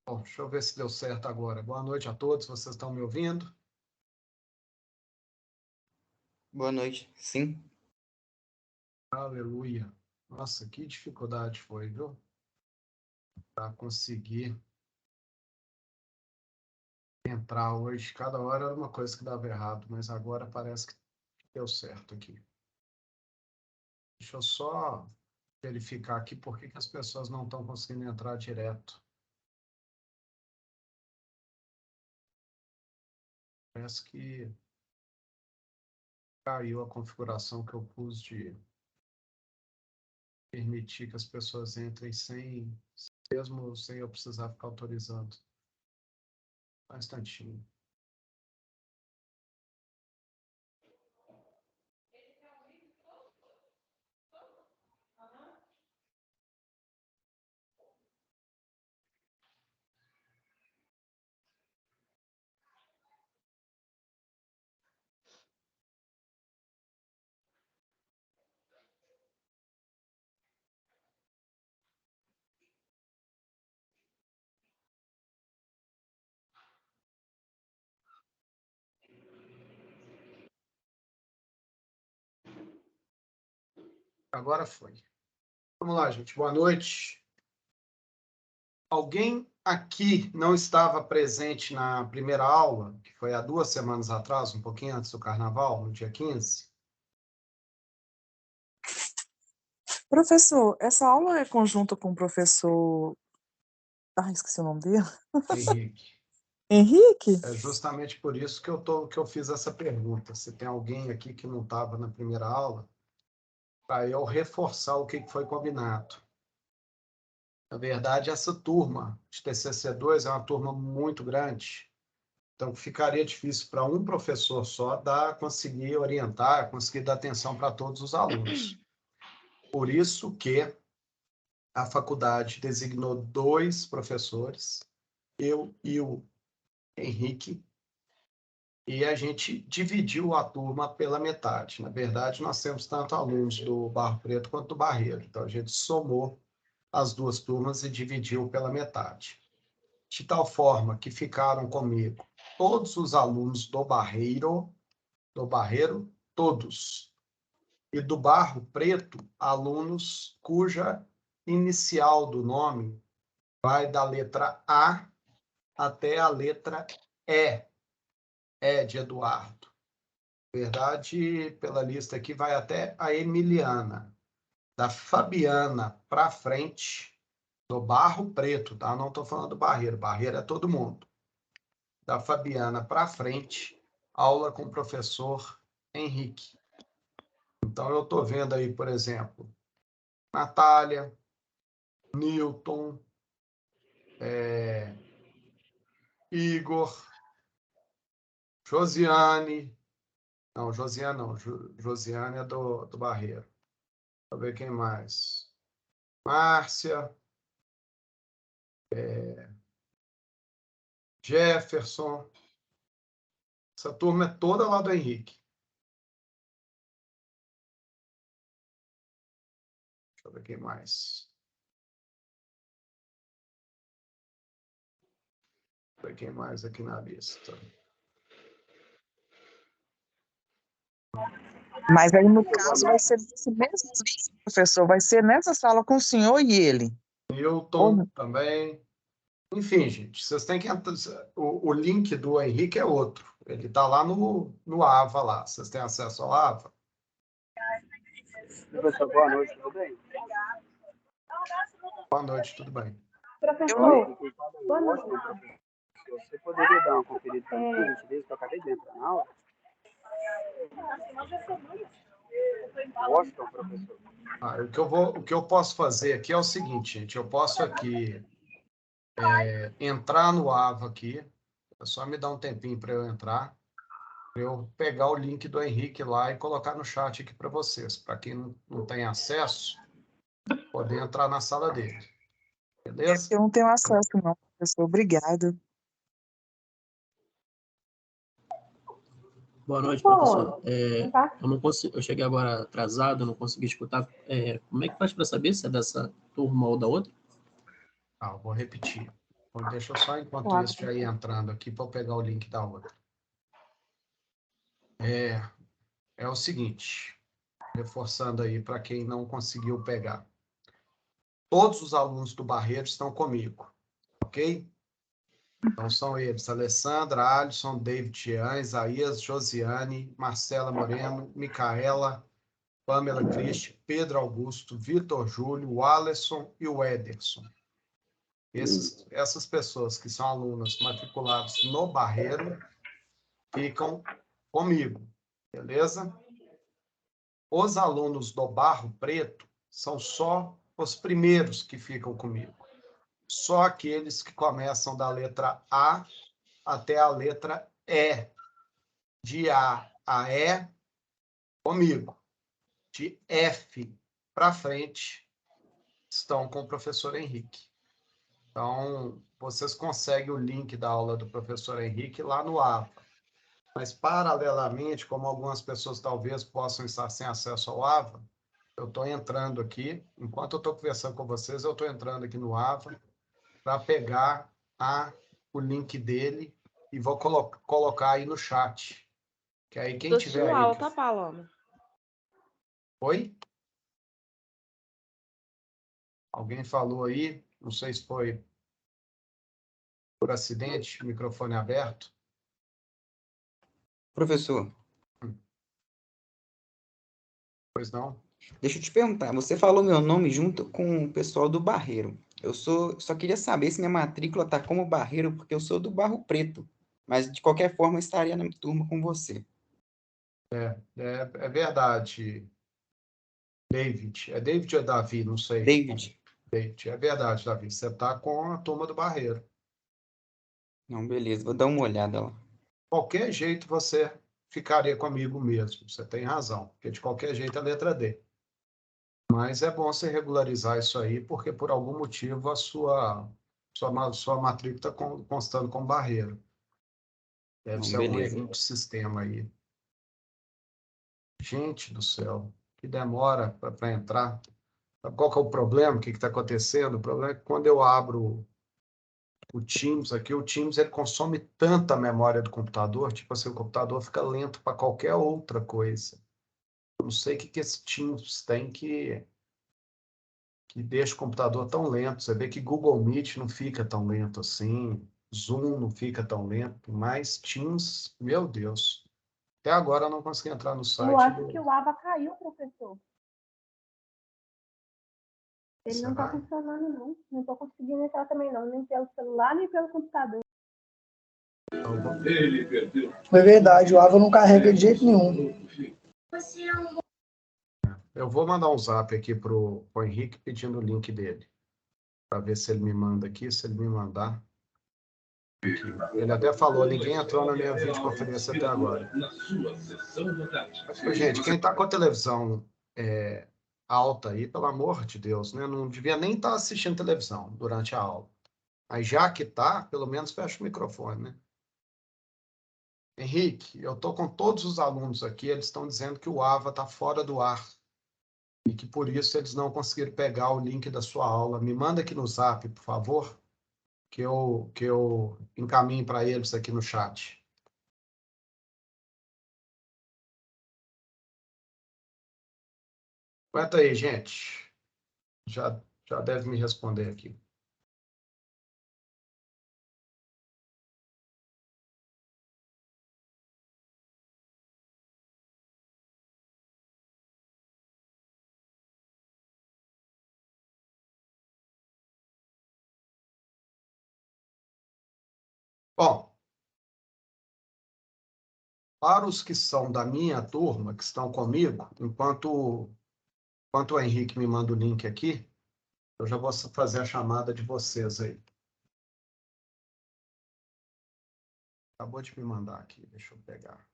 Bom, deixa eu ver se deu certo agora. Boa noite a todos, vocês estão me ouvindo? Boa noite, sim. Aleluia. Nossa, que dificuldade foi, viu? Para conseguir entrar hoje. Cada hora era uma coisa que dava errado, mas agora parece que deu certo aqui. Deixa eu só verificar aqui por que as pessoas não estão conseguindo entrar direto. Parece que caiu a configuração que eu pus de permitir que as pessoas entrem mesmo sem eu precisar ficar autorizando. Um instantinho. Agora foi. Vamos lá, gente. Boa noite. Alguém aqui não estava presente na primeira aula, que foi há 2 semanas atrás, um pouquinho antes do Carnaval, no dia 15? Professor, essa aula é conjunta com o professor... esqueci o nome dele. Henrique. Henrique? É justamente por isso que eu fiz essa pergunta. Se tem alguém aqui que não estava na primeira aula, para eu reforçar o que foi combinado. Na verdade, essa turma de TCC2 é uma turma muito grande, então ficaria difícil para um professor só conseguir orientar, conseguir dar atenção para todos os alunos. Por isso que a faculdade designou 2 professores, eu e o Henrique, e a gente dividiu a turma pela metade. Na verdade, nós temos tanto alunos do Barro Preto quanto do Barreiro, então a gente somou as 2 turmas e dividiu pela metade. De tal forma que ficaram comigo todos os alunos do Barreiro, todos. E do Barro Preto, alunos cuja inicial do nome vai da letra A até a letra E. E de Eduardo. Na verdade, pela lista aqui, vai até a Emiliana. Da Fabiana para frente, do Barro Preto, tá? Não estou falando do Barreiro. Barreiro é todo mundo. Da Fabiana para frente, aula com o professor Henrique. Então, eu estou vendo aí, por exemplo, Natália, Newton, Igor, Josiane. Não, Josiane não. Josiane é do Barreiro. Deixa eu ver quem mais. Márcia. Jefferson. Essa turma é toda lá do Henrique. Deixa eu ver quem mais. Deixa eu ver quem mais aqui na lista. Mas aí, no caso, vai ser esse mesmo professor, vai ser nessa sala com o senhor e ele. Newton também. Enfim, gente, vocês têm que entrar. O link do Henrique é outro. Ele está lá no AVA lá. Vocês têm acesso ao AVA? Professor, boa noite, tudo bem? Boa noite, tudo bem. Professor, boa noite. Você poderia dar uma conferida para mim, desde que eu acabei de entrar na aula? Washington, professor. O que eu posso fazer aqui é o seguinte, gente. Eu posso aqui entrar no AVA aqui. É só me dar um tempinho para eu entrar. Para eu pegar o link do Henrique lá e colocar no chat aqui para vocês. Para quem não tem acesso, poder entrar na sala dele. Beleza? Eu não tenho acesso, não, professor. Obrigada. Boa noite, professor. Eu cheguei agora atrasado, não consegui escutar. Como é que faz para saber se é dessa turma ou da outra? Eu vou repetir. Bom, deixa eu só, enquanto Claro. isso, já ir entrando aqui para eu pegar o link da outra. É o seguinte, reforçando aí para quem não conseguiu pegar. Todos os alunos do Barreiro estão comigo, ok? Então, são eles: Alessandra, Alisson, David Jean, Isaías, Josiane, Marcela Moreno, Micaela, Pamela Cristi, Pedro Augusto, Vitor Júlio, o Alisson e o Ederson. Essas pessoas que são alunas matriculadas no Barreiro ficam comigo, beleza? Os alunos do Barro Preto são só os primeiros que ficam comigo. Só aqueles que começam da letra A até a letra E. De A a E, comigo. De F para frente, estão com o professor Henrique. Então, vocês conseguem o link da aula do professor Henrique lá no AVA. Mas, paralelamente, como algumas pessoas talvez possam estar sem acesso ao AVA, eu estou entrando aqui, enquanto eu estou conversando com vocês, eu estou entrando aqui no AVA para pegar o link dele e vou colocar aí no chat. Que aí quem tiver aí... tá, Paloma? Oi? Alguém falou aí, não sei se foi por acidente, microfone aberto. Professor, Pois não? deixa eu te perguntar, você falou meu nome junto com o pessoal do Barreiro. Só queria saber se minha matrícula tá como Barreiro, porque eu sou do Barro Preto. Mas, de qualquer forma, eu estaria na turma com você. É verdade, David. É David ou Davi? Não sei. David. David. É verdade, Davi. Você está com a turma do Barreiro. Não, beleza, vou dar uma olhada lá. Qualquer jeito você ficaria comigo mesmo. Você tem razão, porque de qualquer jeito é a letra D. Mas é bom você regularizar isso aí, porque por algum motivo a sua matrícula está constando como Barreiro. Deve Não, ser algum beleza. erro do sistema aí. Gente do céu, que demora para entrar. Sabe qual que é o problema? O que está acontecendo? O problema é que quando eu abro o Teams aqui, o Teams ele consome tanta memória do computador, tipo assim, o computador fica lento para qualquer outra coisa. Eu não sei o que esse Teams tem que deixa o computador tão lento. Você vê que Google Meet não fica tão lento assim, Zoom não fica tão lento, mas Teams, meu Deus. Até agora eu não consegui entrar no site. Eu acho que o ABA caiu, professor. Ele não está Será? funcionando, não. Não estou conseguindo entrar também, não. Nem pelo celular, nem pelo computador. É verdade, o AVA não carrega de jeito nenhum. Eu vou mandar um zap aqui pro Henrique pedindo o link dele, para ver se ele me manda aqui. Se ele me mandar. Ele até falou, ninguém entrou na minha videoconferência até agora. Mas, gente, quem está com a televisão alta aí, pelo amor de Deus, né? Não devia nem estar assistindo televisão durante a aula. Mas já que está, pelo menos fecha o microfone, né? Henrique, eu estou com todos os alunos aqui, eles estão dizendo que o AVA está fora do ar e que por isso eles não conseguiram pegar o link da sua aula. Me manda aqui no zap, por favor, que eu encaminho para eles aqui no chat. Aguenta aí, gente. Já deve me responder aqui. Bom, para os que são da minha turma, que estão comigo, enquanto o Henrique me manda o link aqui, eu já vou fazer a chamada de vocês aí. Acabou de me mandar aqui, deixa eu pegar.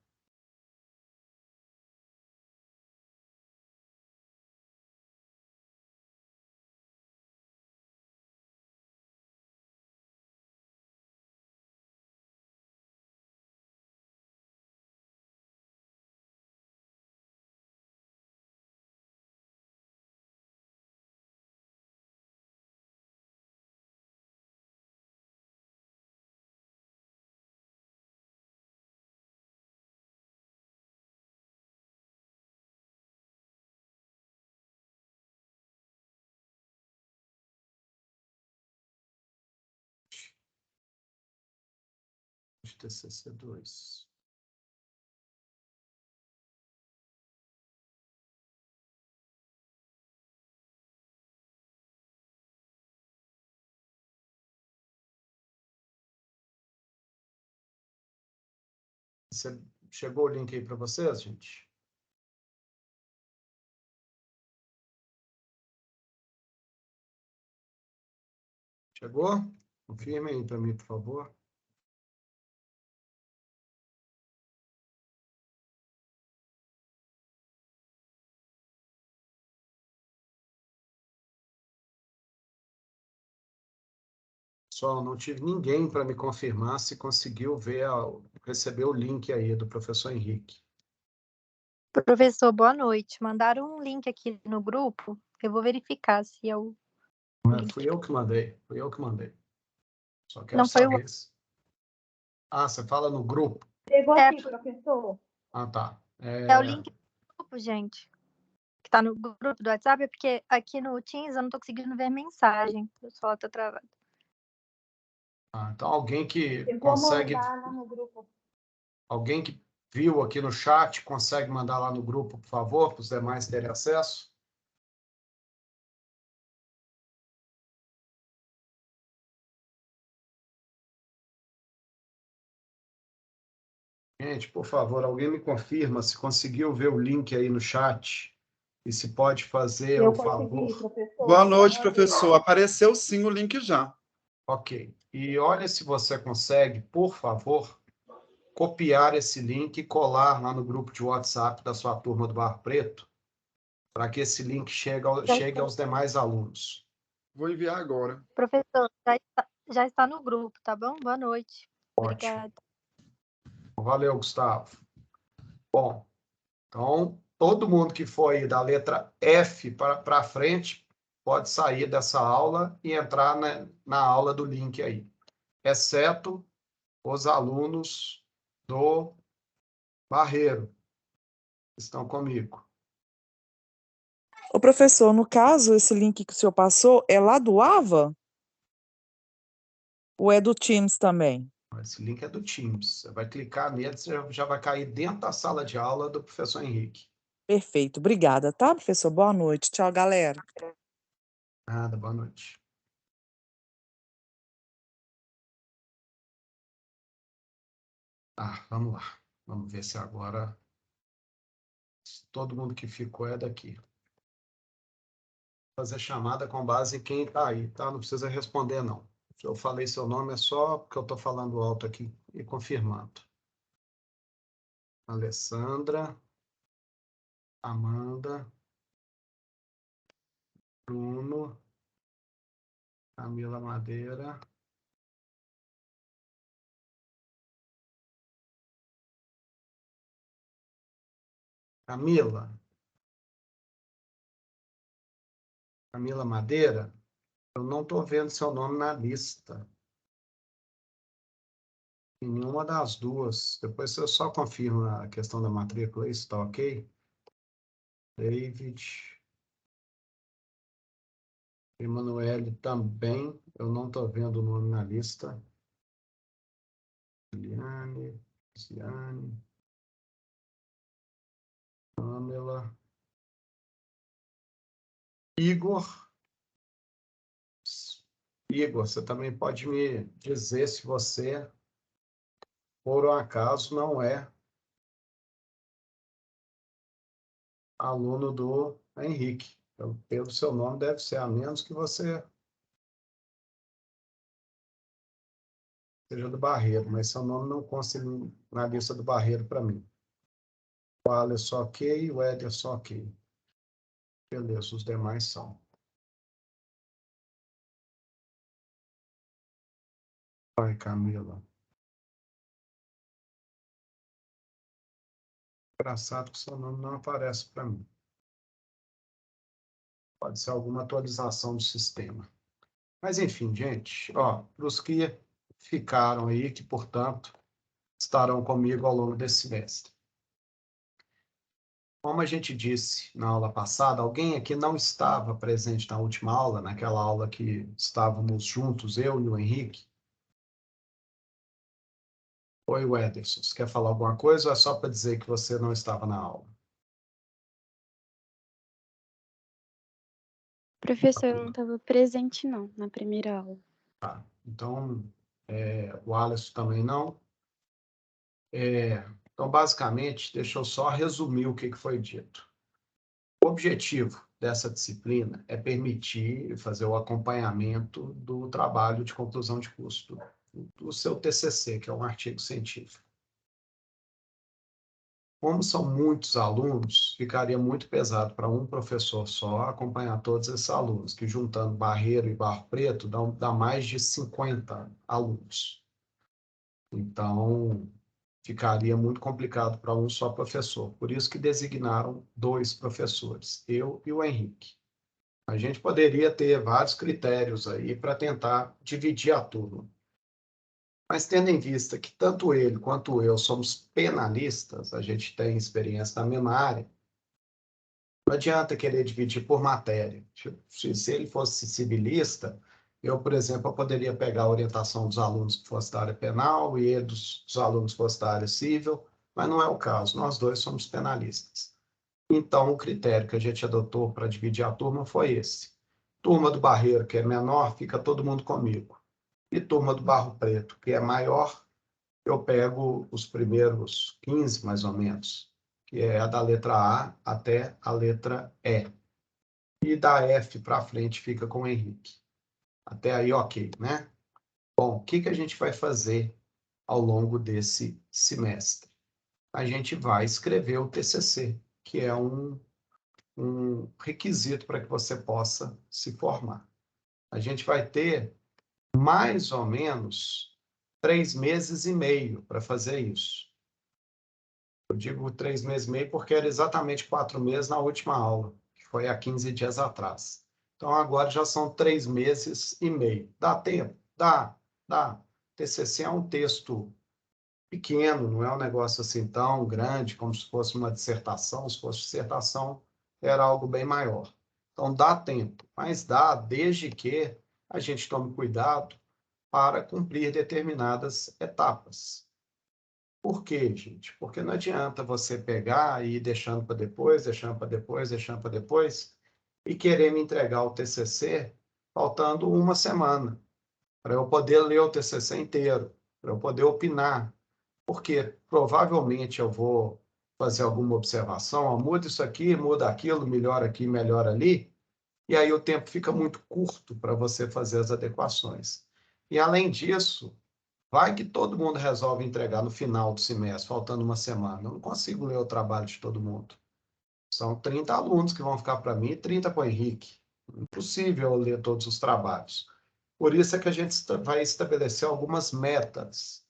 de TCC2. Chegou o link aí para vocês, gente? Chegou? Confirme aí para mim, por favor. Só não tive ninguém para me confirmar se conseguiu receber o link aí do professor Henrique. Professor, boa noite. Mandaram um link aqui no grupo. Eu vou verificar se é o link. Fui eu que mandei. Só quero Não foi saber se... Ah, você fala no grupo? Chegou aqui, professor. Ah, tá. É o link do grupo, gente. Que tá no grupo do WhatsApp, é porque aqui no Teams eu não tô conseguindo ver mensagem. O celular tá travado. Ah, então alguém que Eu vou consegue... mandar lá no grupo. Alguém que viu aqui no chat, consegue mandar lá no grupo, por favor, para os demais terem acesso? Gente, por favor, alguém me confirma se conseguiu ver o link aí no chat e se pode fazer Eu um favor. consegui, professor. Boa noite, professor. Apareceu sim o link já. Ok. E olha se você consegue, por favor, copiar esse link e colar lá no grupo de WhatsApp da sua turma do Barro Preto, para que esse link chegue aos demais alunos. Vou enviar agora. Professor, já está no grupo, tá bom? Boa noite. Ótimo. Obrigada. Valeu, Gustavo. Bom, então, todo mundo que foi da letra F para frente pode sair dessa aula e entrar na aula do link aí, exceto os alunos do Barreiro, que estão comigo. Ô, professor, no caso, esse link que o senhor passou é lá do AVA? Ou é do Teams também? Esse link é do Teams. Você vai clicar nele, você já vai cair dentro da sala de aula do professor Henrique. Perfeito. Obrigada, tá, professor? Boa noite. Tchau, galera. Nada, boa noite. Vamos lá. Vamos ver se agora todo mundo que ficou é daqui. Fazer chamada com base em quem está aí, tá? Não precisa responder, não. Se eu falei seu nome, é só porque eu estou falando alto aqui e confirmando. Alessandra, Amanda, Bruno, Camila Madeira, Camila Madeira, eu não estou vendo seu nome na lista. Em nenhuma das duas. Depois você só confirma a questão da matrícula, isso está ok? David. Emanuele também, eu não estou vendo o nome na lista. Eliane, Luciane, Pamela. Igor, você também pode me dizer se você, por um acaso, não é aluno do Henrique. Pelo seu nome deve ser, a menos que você seja do Barreiro, mas seu nome não consta na lista do Barreiro para mim. O Alisson ok, o Ederson ok. Beleza, os demais são. Vai, Camila. Engraçado que seu nome não aparece para mim. Pode ser alguma atualização do sistema. Mas, enfim, gente, para os que ficaram aí, que, portanto, estarão comigo ao longo desse semestre. Como a gente disse na aula passada, alguém aqui não estava presente na última aula, naquela aula que estávamos juntos, eu e o Henrique. Oi, Wederson, você quer falar alguma coisa ou é só para dizer que você não estava na aula? Professor, eu não estava presente, não, na primeira aula. Tá. Então, o Alisson também não. Então, basicamente, deixa eu só resumir o que foi dito. O objetivo dessa disciplina é permitir fazer o acompanhamento do trabalho de conclusão de curso, do seu TCC, que é um artigo científico. Como são muitos alunos, ficaria muito pesado para um professor só acompanhar todos esses alunos, que juntando Barreiro e Barro Preto dá mais de 50 alunos. Então, ficaria muito complicado para um só professor. Por isso que designaram 2 professores, eu e o Henrique. A gente poderia ter vários critérios aí para tentar dividir a turma. Mas tendo em vista que tanto ele quanto eu somos penalistas, a gente tem experiência na mesma área, não adianta querer dividir por matéria. Se ele fosse civilista, eu, por exemplo, eu poderia pegar a orientação dos alunos que fosse da área penal e ele dos alunos que fosse da área civil, mas não é o caso, nós 2 somos penalistas. Então, o critério que a gente adotou para dividir a turma foi esse. Turma do Barreiro, que é menor, fica todo mundo comigo. E turma do Barro Preto, que é maior, eu pego os primeiros 15, mais ou menos, que é a da letra A até a letra E. E da F para frente fica com o Henrique. Até aí, ok, né? Bom, o que a gente vai fazer ao longo desse semestre? A gente vai escrever o TCC, que é um requisito para que você possa se formar. A gente vai ter mais ou menos 3 meses e meio para fazer isso. Eu digo 3 meses e meio porque era exatamente 4 meses na última aula, que foi há 15 dias atrás. Então, agora já são 3 meses e meio. Dá tempo? Dá. TCC é um texto pequeno, não é um negócio assim tão grande como se fosse uma dissertação. Se fosse dissertação, era algo bem maior. Então, dá tempo, mas dá desde que a gente tome cuidado para cumprir determinadas etapas. Por quê, gente? Porque não adianta você pegar e ir deixando para depois, e querer me entregar o TCC faltando uma semana, para eu poder ler o TCC inteiro, para eu poder opinar. Porque provavelmente eu vou fazer alguma observação, muda isso aqui, muda aquilo, melhora aqui, melhora ali, e aí o tempo fica muito curto para você fazer as adequações. E, além disso, vai que todo mundo resolve entregar no final do semestre, faltando uma semana. Eu não consigo ler o trabalho de todo mundo. São 30 alunos que vão ficar para mim e 30 para o Henrique. Impossível eu ler todos os trabalhos. Por isso é que a gente vai estabelecer algumas metas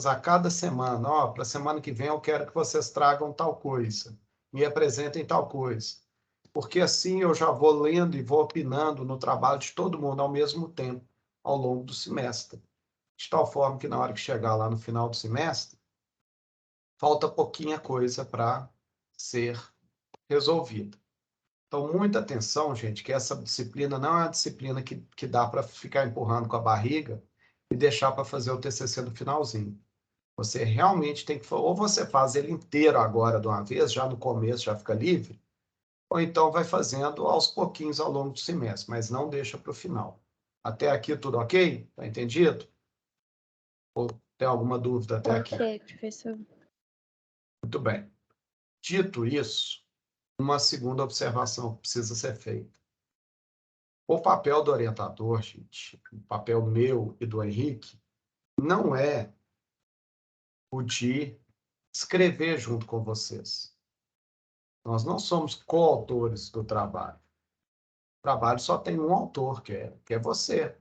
a cada semana. Ó, para a semana que vem eu quero que vocês tragam tal coisa, me apresentem tal coisa. Porque assim eu já vou lendo e vou opinando no trabalho de todo mundo ao mesmo tempo, ao longo do semestre. De tal forma que na hora que chegar lá no final do semestre, falta pouquinha coisa para ser resolvida. Então, muita atenção, gente, que essa disciplina não é uma disciplina que dá para ficar empurrando com a barriga e deixar para fazer o TCC no finalzinho. Você realmente tem que... Ou você faz ele inteiro agora de uma vez, já no começo já fica livre, ou então vai fazendo aos pouquinhos ao longo do semestre, mas não deixa para o final. Até aqui tudo ok? Tá entendido? Ou tem alguma dúvida até aqui? Ok, professor. Muito bem. Dito isso, uma segunda observação que precisa ser feita. O papel do orientador, gente, o papel meu e do Henrique, não é o de escrever junto com vocês. Nós não somos coautores do trabalho. O trabalho só tem um autor, que é você.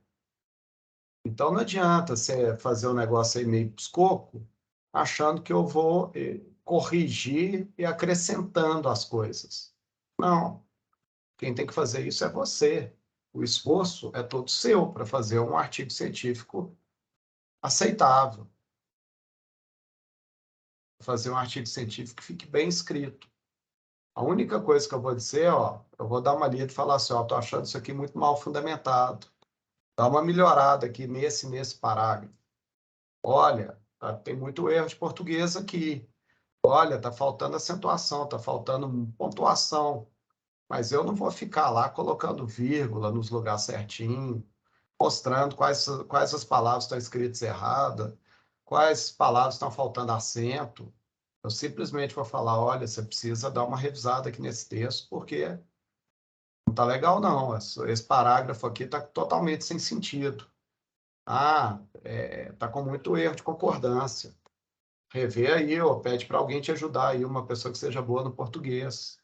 Então, não adianta você fazer um negócio aí meio pscoco, achando que eu vou corrigir e acrescentando as coisas. Não. Quem tem que fazer isso é você. O esforço é todo seu para fazer um artigo científico aceitável. Fazer um artigo científico que fique bem escrito. A única coisa que eu vou dizer, eu vou dar uma lida e falar assim, estou achando isso aqui muito mal fundamentado. Dá uma melhorada aqui nesse parágrafo. Olha, Tá? Tem muito erro de português aqui. Olha, está faltando acentuação, está faltando pontuação. Mas eu não vou ficar lá colocando vírgula nos lugares certinho, mostrando quais as palavras estão escritas erradas, quais palavras estão faltando acento. Eu simplesmente vou falar, olha, você precisa dar uma revisada aqui nesse texto, porque não está legal, não. Esse parágrafo aqui está totalmente sem sentido. Está com muito erro de concordância. Rever aí, ou pede para alguém te ajudar aí, uma pessoa que seja boa no português.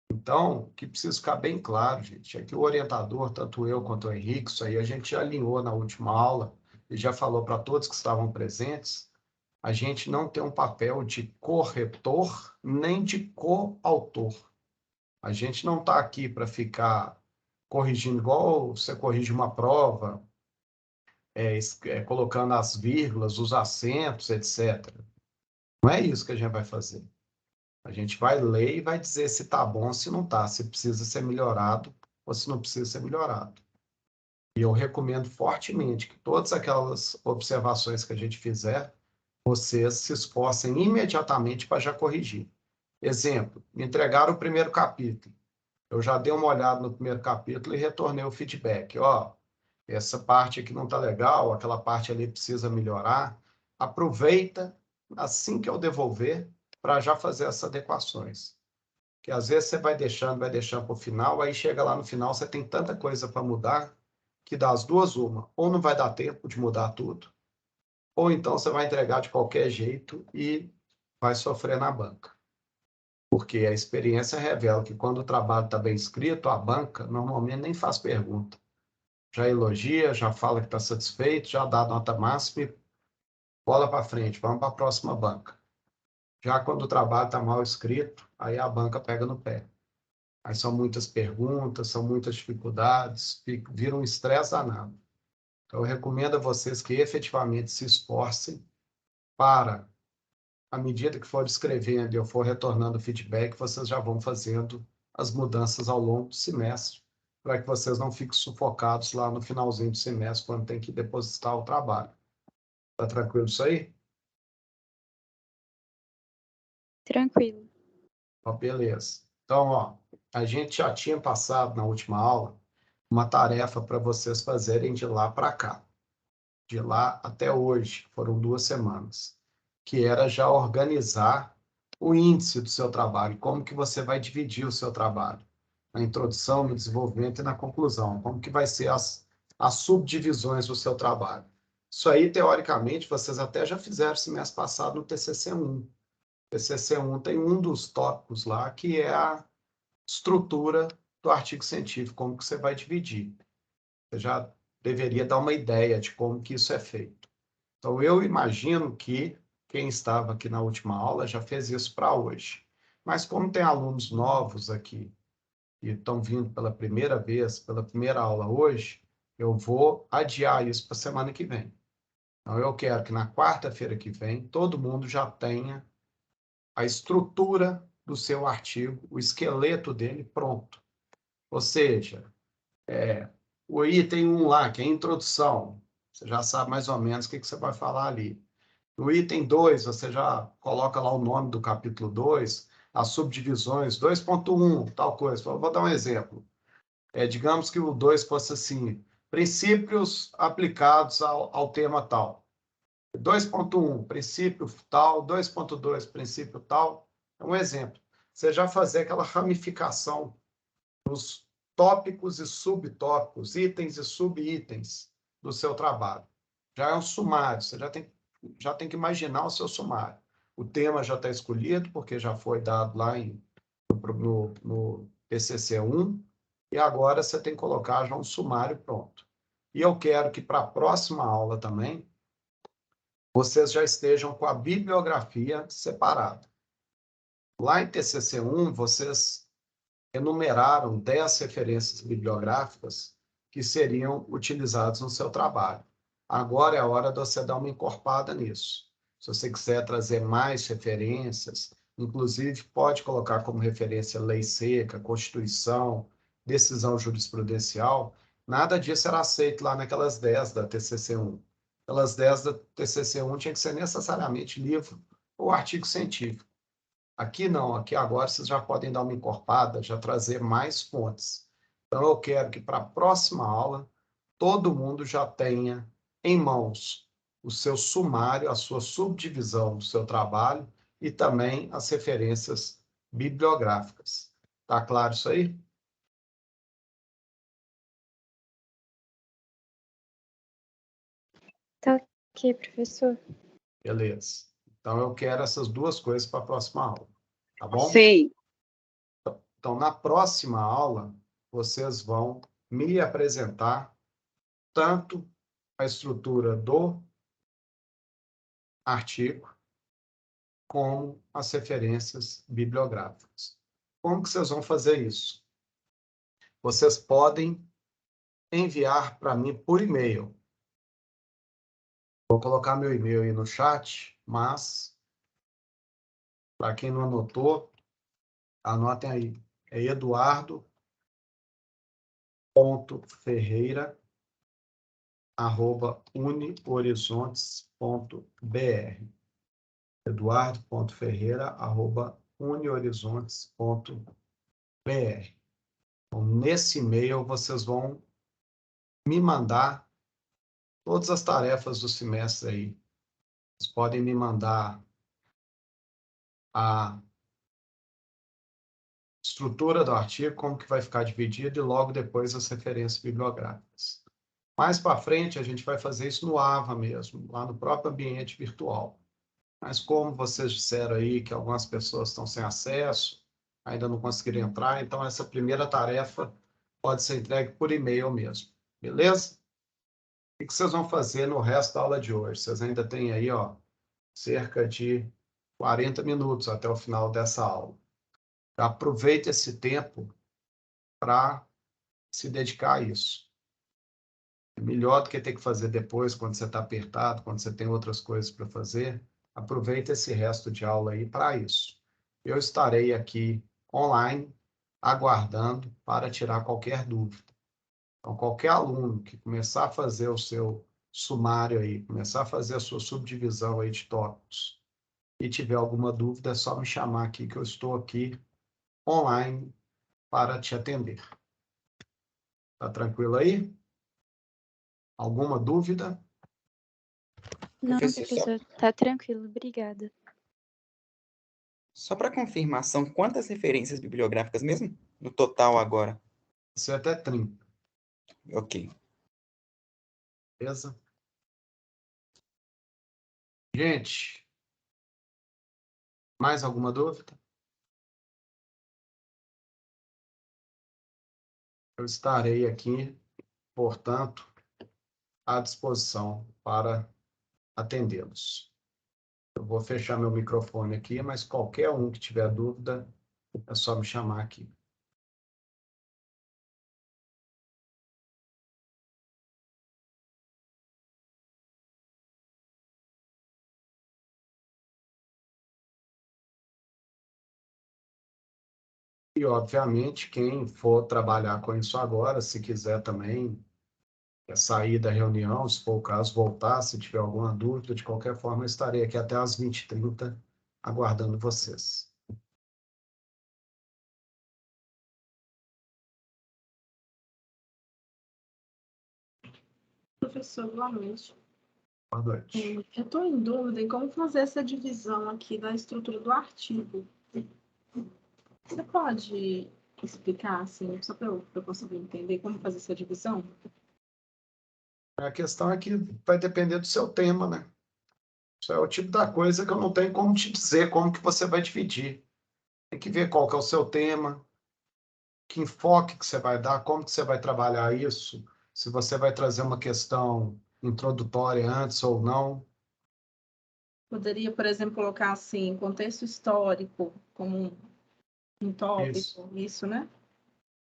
Então, o que precisa ficar bem claro, gente, é que o orientador, tanto eu quanto o Henrique, isso aí a gente já alinhou na última aula e já falou para todos que estavam presentes, a gente não tem um papel de corretor nem de coautor. A gente não está aqui para ficar corrigindo igual você corrige uma prova, colocando as vírgulas, os acentos, etc. Não é isso que a gente vai fazer. A gente vai ler e vai dizer se está bom, se não está, se precisa ser melhorado ou se não precisa ser melhorado. E eu recomendo fortemente que todas aquelas observações que a gente fizer, vocês se esforcem imediatamente para já corrigir. Exemplo, me entregaram o primeiro capítulo. Eu já dei uma olhada no primeiro capítulo e retornei o feedback. Essa parte aqui não está legal, aquela parte ali precisa melhorar. Aproveita, assim que eu devolver, para já fazer essas adequações. Que às vezes você vai deixando para o final, aí chega lá no final, você tem tanta coisa para mudar, que das duas uma. Ou não vai dar tempo de mudar tudo, ou então você vai entregar de qualquer jeito e vai sofrer na banca. Porque a experiência revela que quando o trabalho está bem escrito, a banca normalmente nem faz pergunta. Já elogia, já fala que está satisfeito, já dá nota máxima e bola para frente, vamos para a próxima banca. Já quando o trabalho está mal escrito, aí a banca pega no pé. Aí são muitas perguntas, são muitas dificuldades, vira um estresse danado. Então, eu recomendo a vocês que efetivamente se esforcem para, à medida que for escrevendo e eu for retornando feedback, vocês já vão fazendo as mudanças ao longo do semestre, para que vocês não fiquem sufocados lá no finalzinho do semestre, quando tem que depositar o trabalho. Tá tranquilo isso aí? Tranquilo. Beleza. Então, a gente já tinha passado na última aula uma tarefa para vocês fazerem de lá para cá. De lá até hoje, foram 2 semanas, que era já organizar o índice do seu trabalho, como que você vai dividir o seu trabalho, na introdução, no desenvolvimento e na conclusão, como que vai ser as subdivisões do seu trabalho. Isso aí, teoricamente, vocês até já fizeram semestre passado no TCC1. O TCC1 tem um dos tópicos lá, que é a estrutura do artigo científico, como que você vai dividir. Você já deveria dar uma ideia de como que isso é feito. Então, eu imagino que quem estava aqui na última aula já fez isso para hoje. Mas como tem alunos novos aqui e estão vindo pela primeira vez, pela primeira aula hoje, eu vou adiar isso para a semana que vem. Então, eu quero que na quarta-feira que vem, todo mundo já tenha a estrutura do seu artigo, o esqueleto dele pronto. Ou seja, o item 1 lá, que é a introdução, você já sabe mais ou menos o que você vai falar ali. No item 2, você já coloca lá o nome do capítulo 2, as subdivisões, 2.1, tal coisa. Vou dar um exemplo. Digamos que o 2 fosse assim, princípios aplicados ao tema tal. 2.1, princípio tal, 2.2, princípio tal. É um exemplo. Você já fazer aquela ramificação dos tópicos e subtópicos, itens e subitens do seu trabalho. Já é um sumário, você já tem que imaginar o seu sumário. O tema já está escolhido, porque já foi dado lá no TCC1, e agora você tem que colocar já um sumário pronto. E eu quero que para a próxima aula também, vocês já estejam com a bibliografia separada. Lá em TCC1, vocês enumeraram 10 referências bibliográficas que seriam utilizadas no seu trabalho. Agora é a hora de você dar uma encorpada nisso. Se você quiser trazer mais referências, inclusive pode colocar como referência lei seca, Constituição, decisão jurisprudencial, nada disso era aceito lá naquelas 10 da TCC1. pelas 10 da TCC1 tinha que ser necessariamente livro ou artigo científico. Aqui não, aqui agora vocês já podem dar uma encorpada, já trazer mais fontes. Então eu quero que para a próxima aula todo mundo já tenha em mãos o seu sumário, a sua subdivisão do seu trabalho e também as referências bibliográficas. Tá claro isso aí? Tá ok, professor. Beleza. Então eu quero essas duas coisas para a próxima aula. Tá bom? Sim. Então, na próxima aula, vocês vão me apresentar tanto a estrutura do artigo, como as referências bibliográficas. Como que vocês vão fazer isso? Vocês podem enviar para mim por e-mail. Vou colocar meu e-mail aí no chat, mas, para quem não anotou, anotem aí. É eduardo.ferreira@unihorizontes.br. eduardo.ferreira@unihorizontes.br. Então, nesse e-mail, vocês vão me mandar todas as tarefas do semestre aí. Vocês podem me mandar a estrutura do artigo, como que vai ficar dividido, e logo depois as referências bibliográficas. Mais para frente, a gente vai fazer isso no AVA mesmo, lá no próprio ambiente virtual. Mas como vocês disseram aí que algumas pessoas estão sem acesso, ainda não conseguiram entrar, então essa primeira tarefa pode ser entregue por e-mail mesmo. Beleza? O que vocês vão fazer no resto da aula de hoje? Vocês ainda têm aí, ó, cerca de 40 minutos até o final dessa aula. Aproveite esse tempo para se dedicar a isso. É melhor do que ter que fazer depois, quando você está apertado, quando você tem outras coisas para fazer. Aproveite esse resto de aula aí para isso. Eu estarei aqui online, aguardando para tirar qualquer dúvida. Então, qualquer aluno que começar a fazer o seu sumário aí, começar a fazer a sua subdivisão aí de tópicos, e tiver alguma dúvida, é só me chamar aqui, que eu estou aqui online para te atender. Tá tranquilo aí? Alguma dúvida? Não, Professor, professor, tá tranquilo, obrigada. Só para confirmação, quantas referências bibliográficas mesmo? No total agora. Isso é até 30. Ok. Beleza? Gente, mais alguma dúvida? Eu estarei aqui, portanto, à disposição para atendê-los. Eu vou fechar meu microfone aqui, mas qualquer um que tiver dúvida, é só me chamar aqui. E, obviamente, quem for trabalhar com isso agora, se quiser também sair da reunião, se for o caso, voltar, se tiver alguma dúvida, de qualquer forma, eu estarei aqui até às 20h30, aguardando vocês. Professor, boa noite. Boa noite. Eu estou em dúvida em como fazer essa divisão aqui da estrutura do artigo. Você pode explicar, assim, só para eu conseguir entender como fazer essa divisão? A questão é que vai depender do seu tema, né? Isso é o tipo da coisa que eu não tenho como te dizer como que você vai dividir. Tem que ver qual que é o seu tema, que enfoque que você vai dar, como que você vai trabalhar isso, se você vai trazer uma questão introdutória antes ou não. Poderia, por exemplo, colocar assim, contexto histórico como um tópico, isso, né?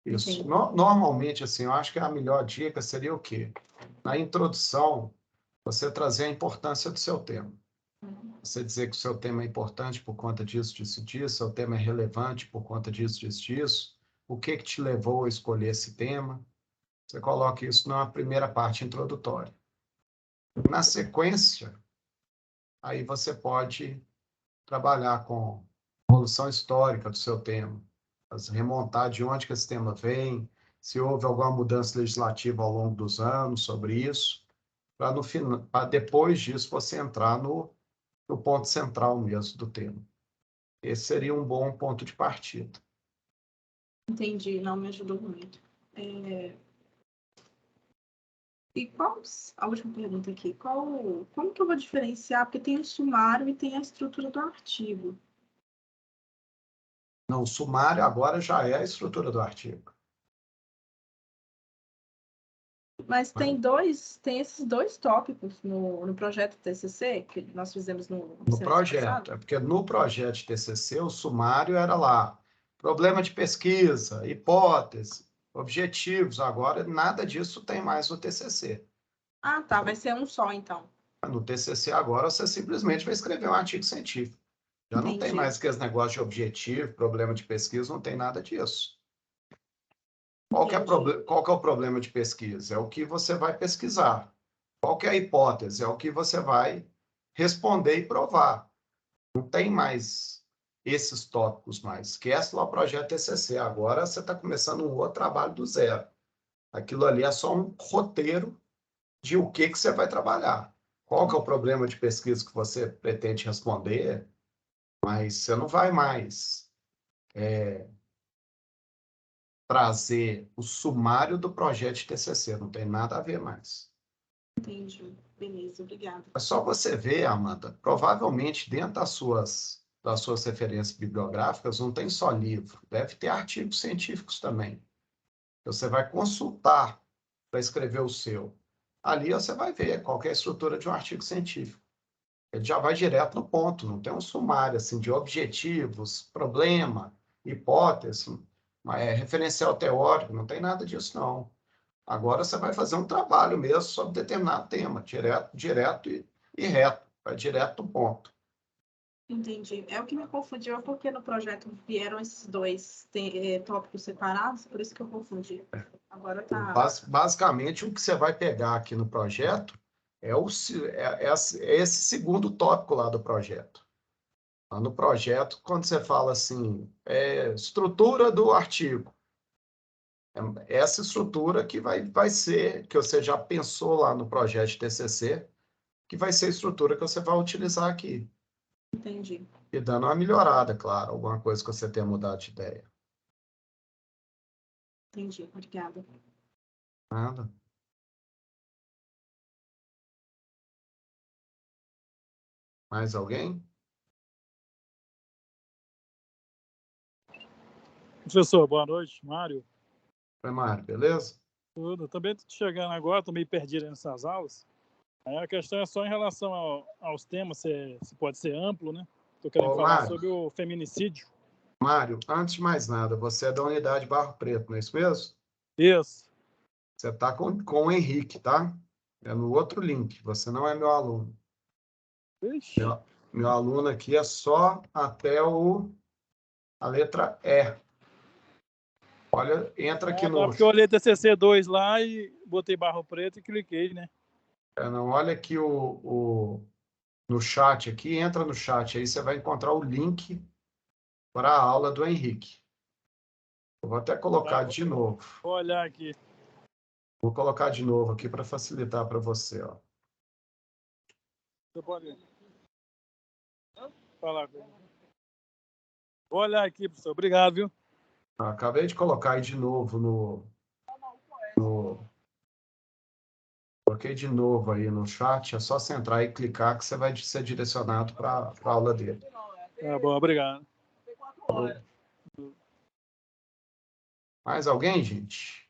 Isso. Normalmente, assim, eu acho que a melhor dica seria o quê? Na introdução, você trazer a importância do seu tema. Você dizer que o seu tema é importante por conta disso, disso, disso, seu tema é relevante por conta disso, disso, disso. O que te levou a escolher esse tema? Você coloca isso na primeira parte introdutória. Na sequência, aí você pode trabalhar com a evolução histórica do seu tema, remontar de onde que esse tema vem, se houve alguma mudança legislativa ao longo dos anos sobre isso, para depois disso você entrar no ponto central mesmo do tema. Esse seria um bom ponto de partida. Entendi, não me ajudou muito. E qual a última pergunta aqui? Como que eu vou diferenciar? Porque tem o sumário e tem a estrutura do artigo. Não, o sumário agora já é a estrutura do artigo. Mas tem esses dois tópicos no projeto TCC que nós fizemos no projeto. passado? É porque no projeto de TCC, o sumário era lá, problema de pesquisa, hipótese, objetivos. Agora, nada disso tem mais no TCC. Ah, tá. Vai ser um só, então. No TCC agora, você simplesmente vai escrever um artigo científico. Já não tem mais aqueles negócios de objetivo, problema de pesquisa, não tem nada disso. Qual que é o problema de pesquisa? É o que você vai pesquisar. Qual que é a hipótese? É o que você vai responder e provar. Não tem mais esses tópicos mais. Esquece lá o projeto TCC. Agora você está começando um outro trabalho do zero. Aquilo ali é só um roteiro de o que você vai trabalhar. Qual que é o problema de pesquisa que você pretende responder, mas você não vai mais trazer o sumário do projeto de TCC. Não tem nada a ver mais. Entendi. Beleza, obrigada. É só você ver, Amanda, provavelmente dentro das suas referências bibliográficas não tem só livro, deve ter artigos científicos também. Você vai consultar para escrever o seu. Ali você vai ver qual que é a estrutura de um artigo científico. Ele já vai direto no ponto, não tem um sumário assim, de objetivos, problema, hipótese, referencial teórico, não tem nada disso, não. Agora você vai fazer um trabalho mesmo sobre determinado tema, direto e reto, vai direto no ponto. Entendi. É o que me confundiu, porque no projeto vieram esses dois tópicos separados, por isso que eu confundi. Agora tá. Basicamente, o que você vai pegar aqui no projeto é esse segundo tópico lá do projeto. Lá no projeto, quando você fala assim, estrutura do artigo, essa estrutura que vai ser, que você já pensou lá no projeto de TCC, que vai ser a estrutura que você vai utilizar aqui. Entendi. E dando uma melhorada, claro, alguma coisa que você tenha mudado de ideia. Entendi, obrigada. Nada. Mais alguém? Professor, boa noite. Mário. Oi, Mário, beleza? Tudo. Também estou chegando agora, estou meio perdido nessas aulas. Aí a questão é só em relação aos temas, se pode ser amplo, né? Estou querendo falar Mário, sobre o feminicídio. Mário, antes de mais nada, você é da unidade Barro Preto, não é isso mesmo? Isso. Você está com o Henrique, tá? É no outro link, você não é meu aluno. Ixi. Meu aluno aqui é só até a letra E. Olha, entra aqui no... Porque eu olhei TCC 2 lá e botei Barro Preto e cliquei, né? Não, olha aqui no chat aqui, entra no chat, aí você vai encontrar o link para a aula do Henrique. Eu vou até colocar de novo. Vou olhar aqui. Vou colocar de novo aqui para facilitar para você, ó. Você pode falar com ele. Vou olhar aqui, professor. Obrigado, viu? Acabei de colocar aí de novo Coloquei de novo aí no chat, é só você entrar e clicar que você vai ser direcionado para a aula dele. Tá bom, obrigado. Mais alguém, gente?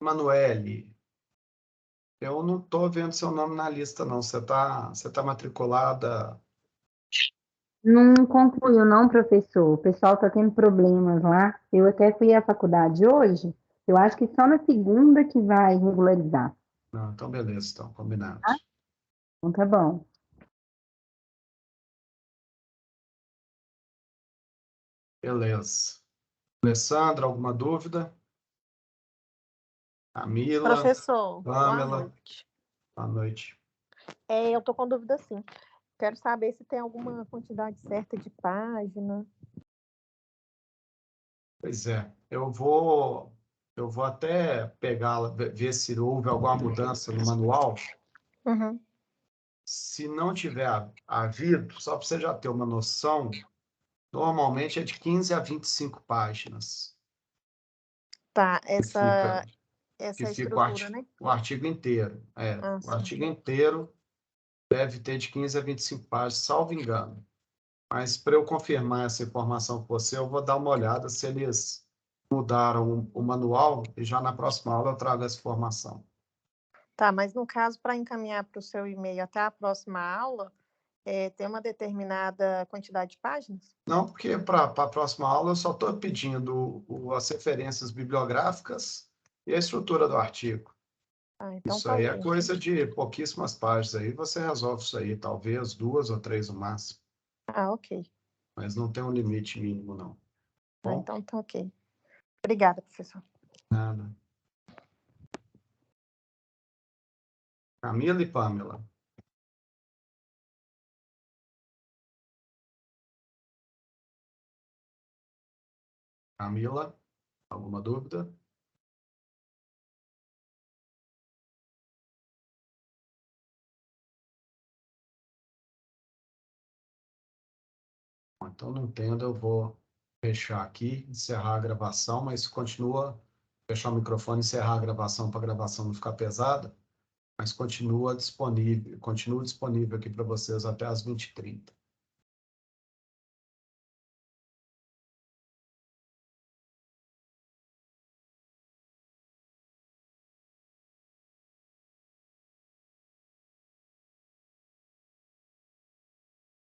Emanuele, eu não estou vendo seu nome na lista, não. Você tá matriculada? Não concluiu, não, professor. O pessoal está tendo problemas lá. Eu até fui à faculdade hoje. Eu acho que só na segunda que vai regularizar. Não, então beleza, então, combinado. Tá? Então tá bom. Beleza. Alessandra, alguma dúvida? Camila, Professor, boa Pamela, noite. boa noite. Eu tô com dúvida sim. Quero saber se tem alguma quantidade certa de página. Pois é, eu vou até pegar, ver se houve alguma mudança no manual. Uhum. Se não tiver havido, só para você já ter uma noção, normalmente é de 15 a 25 páginas. Tá, Que essa fica estrutura, né? o artigo inteiro. O sim. artigo inteiro deve ter de 15 a 25 páginas, salvo engano. Mas para eu confirmar essa informação com você, eu vou dar uma olhada se eles mudaram o manual e já na próxima aula eu trago essa informação. Tá, mas no caso, para encaminhar para o seu e-mail até a próxima aula, tem uma determinada quantidade de páginas? Não, porque para a próxima aula eu só estou pedindo as referências bibliográficas e a estrutura do artigo. Então Isso tá aí ok. é coisa de pouquíssimas páginas aí, você resolve isso aí, talvez 2 ou 3 no máximo. Ok. Mas não tem um limite mínimo, não. Bom? Então tá ok. Obrigada, professor. Nada. Camila e Pamela. Camila, alguma dúvida? Então, não tendo, eu vou fechar aqui, encerrar a gravação, mas continua, fechar o microfone, encerrar a gravação para a gravação não ficar pesada, mas continua disponível aqui para vocês até às 20h30.